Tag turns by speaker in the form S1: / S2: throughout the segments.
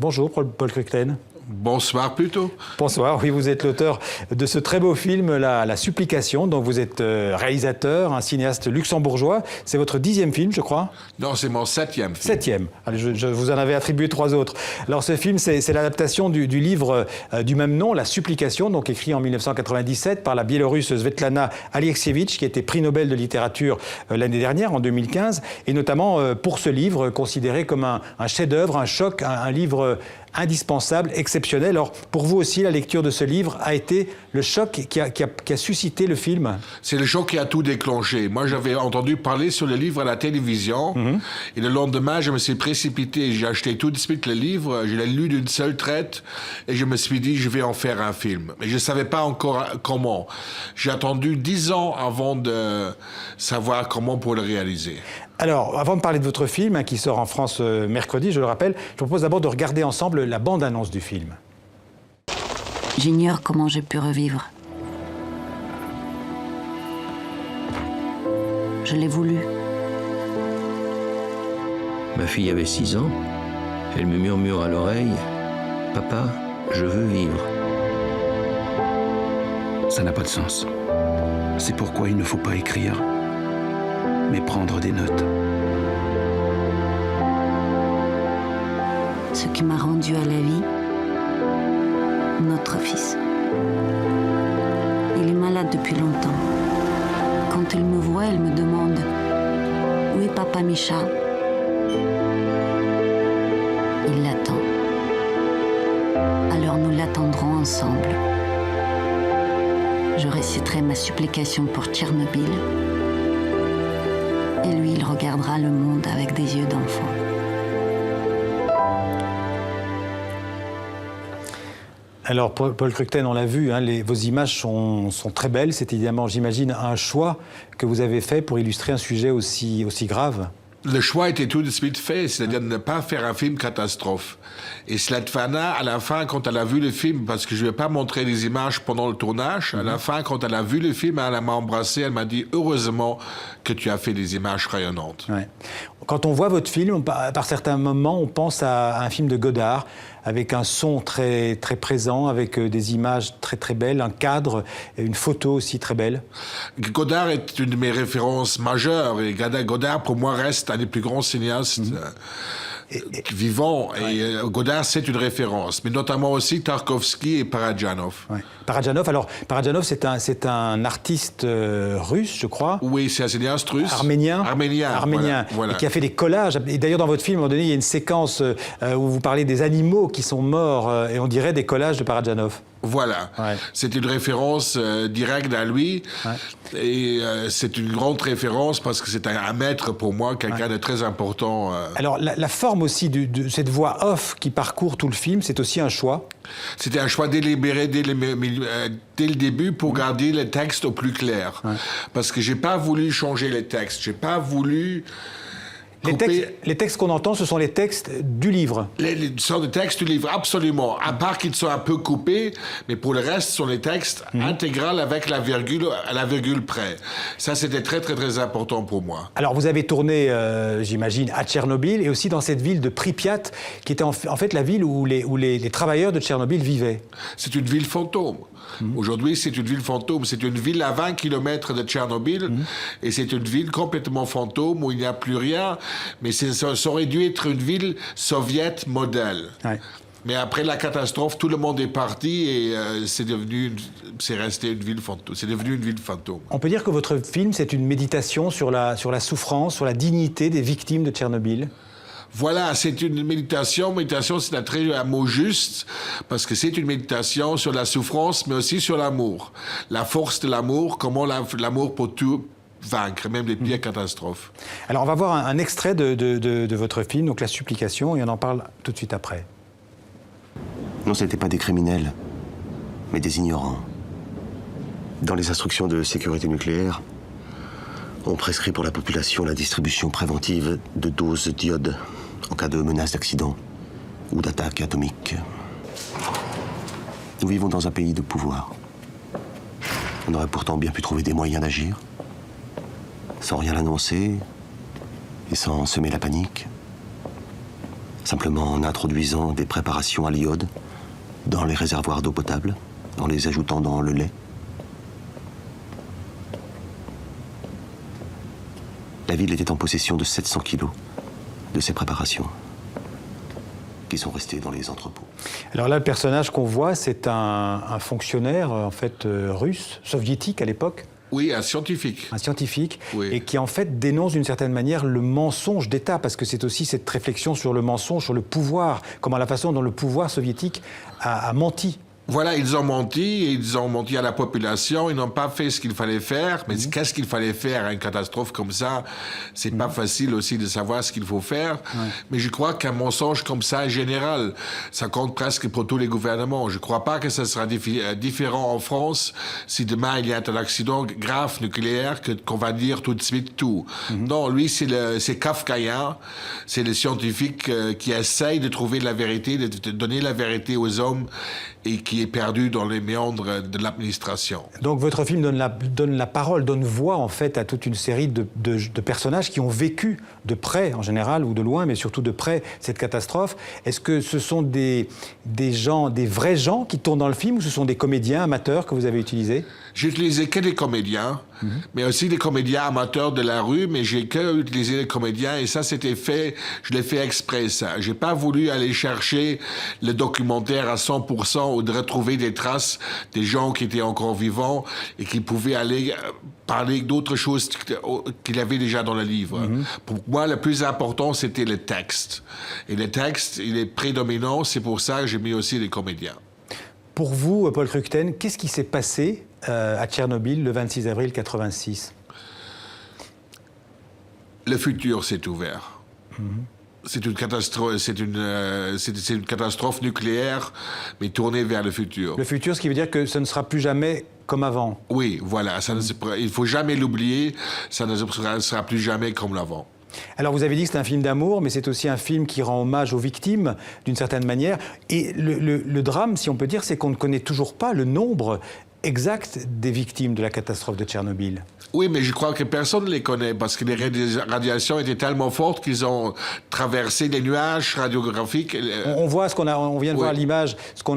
S1: Bonjour Paul Cruchten.
S2: Bonsoir plutôt.
S1: Bonsoir, oui, vous êtes l'auteur de ce très beau film, La Supplication, dont vous êtes réalisateur, un cinéaste luxembourgeois. C'est votre 10e film, je crois?
S2: Non, c'est mon 7e film.
S1: 7e. Allez, je vous en avais attribué 3 autres. Alors ce film, c'est l'adaptation du livre du même nom, La Supplication, donc écrit en 1997 par la Biélorusse Svetlana Alexievitch, qui a été prix Nobel de littérature l'année dernière, en 2015, et notamment pour ce livre, considéré comme un chef-d'œuvre, un choc, un livre indispensable, exceptionnel. Alors, pour vous aussi, la lecture de ce livre a été le choc qui a suscité le film?
S2: C'est le choc qui a tout déclenché. Moi, j'avais entendu parler sur le livre à la télévision, et le lendemain, je me suis précipité. J'ai acheté tout de suite le livre, je l'ai lu d'une seule traite, et je me suis dit, je vais en faire un film. Mais je ne savais pas encore comment. J'ai attendu 10 ans avant de savoir comment pour le réaliser.
S1: Alors, avant de parler de votre film, qui sort en France mercredi, je le rappelle, je vous propose d'abord de regarder ensemble la bande-annonce du film.
S3: J'ignore comment j'ai pu revivre. Je l'ai voulu.
S4: Ma fille avait 6 ans. Elle me murmure à l'oreille « Papa, je veux vivre ».
S5: Ça n'a pas de sens. C'est pourquoi il ne faut pas écrire, mais prendre des notes.
S3: Ce qui m'a rendu à la vie, notre fils. Il est malade depuis longtemps. Quand il me voit, il me demande « Où est papa Micha ?» Il l'attend. Alors nous l'attendrons ensemble. Je réciterai ma supplication pour Tchernobyl. Et lui, il regardera le monde avec des yeux d'enfant.
S1: Alors, Paul Cruchten, on l'a vu, vos images sont très belles. C'est évidemment, j'imagine, un choix que vous avez fait pour illustrer un sujet aussi grave.
S2: Le choix était tout de suite fait, c'est-à-dire de ne pas faire un film catastrophe. Et Svetlana, à la fin, quand elle a vu le film, parce que je ne vais pas montrer les images pendant le tournage, à la fin, quand elle a vu le film, elle m'a embrassé, elle m'a dit « Heureusement que tu as fait des images rayonnantes ».
S1: Ouais. Quand on voit votre film, par certains moments, on pense à un film de Godard, avec un son très, très présent, avec des images très, très belles, un cadre, et une photo aussi très belle.
S2: Godard est une de mes références majeures, et Godard, pour moi, reste un des plus grands cinéastes vivants. Et Godard, c'est une référence, mais notamment aussi Tarkovsky et Parajanov.
S1: Ouais. Parajanov, c'est un artiste russe, je crois.
S2: Oui, c'est un cinéaste russe.
S1: Arménien.
S2: Voilà.
S1: Et qui a fait des collages. Et d'ailleurs, dans votre film, à un moment donné, il y a une séquence où vous parlez des animaux qui sont morts, et on dirait des collages de Parajanov.
S2: Voilà,
S1: ouais.
S2: C'est une référence directe à lui, et c'est une grande référence parce que c'est un maître pour moi, quelqu'un de très important.
S1: Alors la forme aussi de cette voix off qui parcourt tout le film, c'est aussi un choix.
S2: C'était un choix délibéré dès le début pour garder les textes au plus clair, parce que j'ai pas voulu changer les textes, j'ai pas voulu...
S1: Les textes qu'on entend, ce sont les textes du livre.
S2: Ce sont des textes du livre, absolument. À part qu'ils soient un peu coupés, mais pour le reste, ce sont les textes intégrales avec à la virgule près. Ça, c'était très, très, très important pour moi.
S1: Alors, vous avez tourné, j'imagine, à Tchernobyl et aussi dans cette ville de Pripyat, qui était en fait la ville où les travailleurs de Tchernobyl vivaient.
S2: C'est une ville fantôme. Aujourd'hui, c'est une ville fantôme. C'est une ville à 20 km de Tchernobyl, et c'est une ville complètement fantôme où il n'y a plus rien. Mais ça aurait dû être une ville soviète modèle. Ouais. Mais après la catastrophe, tout le monde est parti et c'est resté une ville fantôme. C'est devenu une ville fantôme.
S1: On peut dire que votre film, c'est une méditation sur la souffrance, sur la dignité des victimes de Tchernobyl.
S2: Voilà, c'est une méditation. Méditation, c'est un mot juste, parce que c'est une méditation sur la souffrance, mais aussi sur l'amour. La force de l'amour, comment l'amour peut tout vaincre, même les pires catastrophes.
S1: Alors, on va voir un extrait de votre film, donc La Supplication, et on en parle tout de suite après.
S6: Non, ce n'étaient pas des criminels, mais des ignorants. Dans les instructions de sécurité nucléaire, on prescrit pour la population la distribution préventive de doses d'iode en cas de menace d'accident ou d'attaque atomique. Nous vivons dans un pays de pouvoir. On aurait pourtant bien pu trouver des moyens d'agir, sans rien annoncer et sans semer la panique. simplement en introduisant des préparations à l'iode dans les réservoirs d'eau potable, en les ajoutant dans le lait. La ville était en possession de 700 kilos de ces préparations qui sont restées dans les entrepôts.
S1: Alors là, le personnage qu'on voit, c'est un fonctionnaire, en fait, russe, soviétique à l'époque.
S2: Oui, un scientifique.
S1: Un scientifique,
S2: Oui.
S1: et qui en fait dénonce d'une certaine manière le mensonge d'État, parce que c'est aussi cette réflexion sur le mensonge, sur le pouvoir, comment la façon dont le pouvoir soviétique a menti.
S2: Voilà, ils ont menti à la population, ils n'ont pas fait ce qu'il fallait faire, mais qu'est-ce qu'il fallait faire à une catastrophe comme ça? C'est pas facile aussi de savoir ce qu'il faut faire, mais je crois qu'un mensonge comme ça, en général, ça compte presque pour tous les gouvernements. Je crois pas que ça sera différent en France si demain il y a un accident grave nucléaire qu'on va dire tout de suite tout. Non, lui, c'est kafkaïen, c'est le scientifique qui essaye de trouver la vérité, de donner la vérité aux hommes et qui est perdu dans les méandres de l'administration.
S1: Donc votre film donne la parole, donne voix en fait à toute une série de personnages qui ont vécu de près en général ou de loin, mais surtout de près cette catastrophe. Est-ce que ce sont des gens, des vrais gens qui tournent dans le film, ou ce sont des comédiens amateurs que vous avez utilisés?
S2: J'ai utilisé que des comédiens, mais aussi des comédiens amateurs de la rue, mais j'ai que utilisé des comédiens, et ça c'était fait, je l'ai fait exprès ça. J'ai pas voulu aller chercher le documentaire à 100% ou de retrouver des traces des gens qui étaient encore vivants et qui pouvaient aller parler d'autres choses qu'il avait déjà dans le livre. Pour moi, le plus important, c'était le texte. Et le texte, il est prédominant, c'est pour ça que j'ai mis aussi des comédiens.
S1: Pour vous, Paul Cruchten, qu'est-ce qui s'est passé à Tchernobyl le 26 avril 86?
S2: Le futur s'est ouvert. C'est une catastrophe nucléaire, mais tournée vers le futur.
S1: Le futur, ce qui veut dire que ce ne sera plus jamais comme avant.
S2: Oui, voilà. Il ne faut jamais l'oublier. Ça ne sera plus jamais comme l'avant.
S1: Alors vous avez dit que c'est un film d'amour, mais c'est aussi un film qui rend hommage aux victimes, d'une certaine manière. Et le drame, si on peut dire, c'est qu'on ne connaît toujours pas le nombre exact des victimes de la catastrophe de Tchernobyl.
S2: Oui, mais je crois que personne ne les connaît parce que les radiations étaient tellement fortes qu'ils ont traversé les nuages radiographiques.
S1: On voit on vient de voir l'image,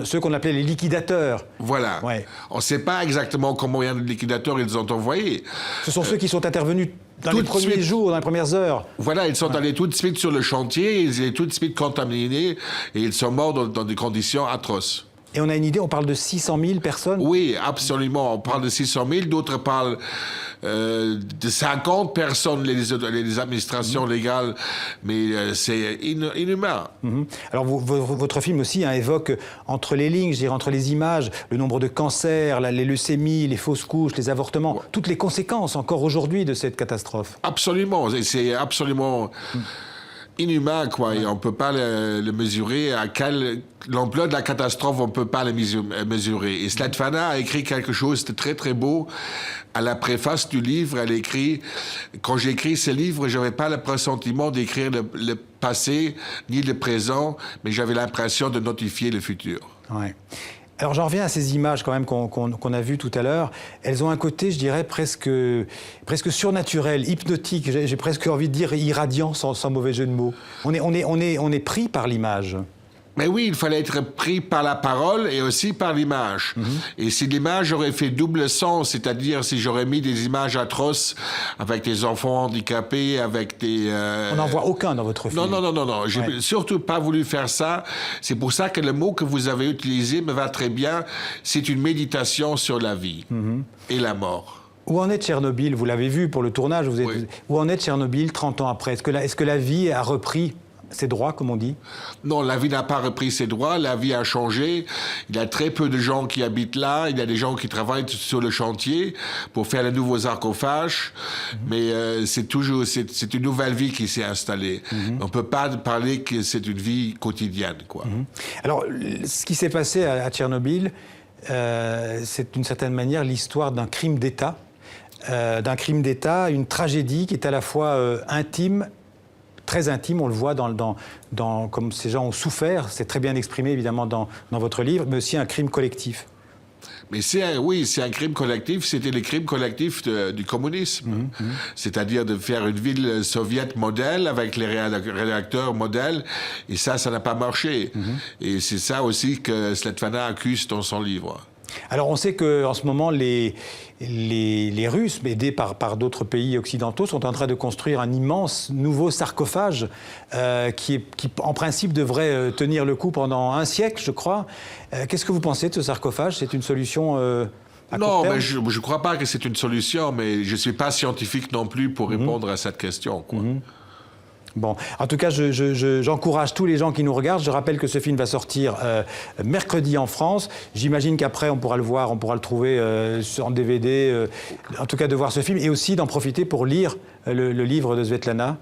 S1: ceux qu'on appelait les liquidateurs.
S2: Voilà.
S1: Ouais.
S2: On ne sait pas exactement combien de liquidateurs ils ont envoyés.
S1: Ce sont ceux qui sont intervenus dans les premiers jours, dans les premières heures.
S2: Voilà, ils sont allés tout de suite sur le chantier, ils étaient tout de suite contaminés et ils sont morts dans des conditions atroces.
S1: Et on a une idée, on parle de 600 000 personnes?
S2: Oui, absolument. On parle de 600 000, d'autres parlent de 50 personnes, les administrations légales, mais c'est inhumain.
S1: Alors votre film aussi évoque entre les lignes, je dirais, entre les images, le nombre de cancers, les leucémies, les fausses couches, les avortements, toutes les conséquences encore aujourd'hui de cette catastrophe.
S2: Absolument, c'est absolument inhumain, quoi. Et on ne peut pas le mesurer. L'ampleur de la catastrophe, on ne peut pas le mesurer. Et Svetlana a écrit quelque chose de très, très beau. À la préface du livre, elle écrit « Quand j'ai écrit ce livre, je n'avais pas le pressentiment d'écrire le passé ni le présent, mais j'avais l'impression de notifier le futur. »
S1: Ouais. Alors j'en reviens à ces images quand même qu'on a vues tout à l'heure. Elles ont un côté, je dirais, presque surnaturel, hypnotique, j'ai presque envie de dire irradiant, sans mauvais jeu de mots. On est pris par l'image.
S2: Mais oui, il fallait être pris par la parole et aussi par l'image. Et si l'image aurait fait double sens, c'est-à-dire si j'aurais mis des images atroces avec des enfants handicapés, avec des...
S1: On n'en voit aucun dans votre film.
S2: Non. J'ai surtout pas voulu faire ça. C'est pour ça que le mot que vous avez utilisé me va très bien. C'est une méditation sur la vie et la mort.
S1: Où en est Tchernobyl? Vous l'avez vu pour le tournage.
S2: Oui.
S1: Où en est Tchernobyl 30 ans après? Est-ce que la vie a repris ses droits, comme on dit?
S2: Non, la vie n'a pas repris ses droits, la vie a changé. Il y a très peu de gens qui habitent là, il y a des gens qui travaillent sur le chantier pour faire de nouveaux sarcophages, mais c'est une nouvelle vie qui s'est installée. On ne peut pas parler que c'est une vie quotidienne, quoi.
S1: Alors, ce qui s'est passé à Tchernobyl, c'est d'une certaine manière l'histoire d'un crime d'État, une tragédie qui est à la fois intime, très intime, on le voit comme ces gens ont souffert, c'est très bien exprimé évidemment dans votre livre, mais aussi un crime collectif.
S2: Mais oui, c'est un crime collectif. C'était le crime collectif du communisme. C'est-à-dire de faire une ville soviète modèle avec les réacteurs modèles. Et ça n'a pas marché. Et c'est ça aussi que Svetlana accuse dans son livre.
S1: Alors on sait qu'en ce moment, les Russes, aidés par d'autres pays occidentaux, sont en train de construire un immense nouveau sarcophage qui en principe, devrait tenir le coup pendant un siècle, je crois. Qu'est-ce que vous pensez de ce sarcophage? C'est une solution à court terme?
S2: Mais je ne crois pas que c'est une solution, mais je ne suis pas scientifique non plus pour répondre à cette question, quoi.
S1: Bon, en tout cas, j'encourage tous les gens qui nous regardent. Je rappelle que ce film va sortir mercredi en France. J'imagine qu'après, on pourra le voir, on pourra le trouver en DVD. En tout cas, de voir ce film et aussi d'en profiter pour lire le livre de Svetlana.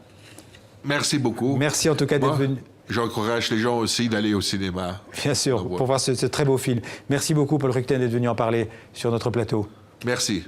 S2: Merci beaucoup.
S1: Merci en tout cas d'être venu.
S2: J'encourage les gens aussi d'aller au cinéma.
S1: Bien sûr, pour voir ce très beau film. Merci beaucoup, Paul Ruchten, d'être venu en parler sur notre plateau.
S2: Merci.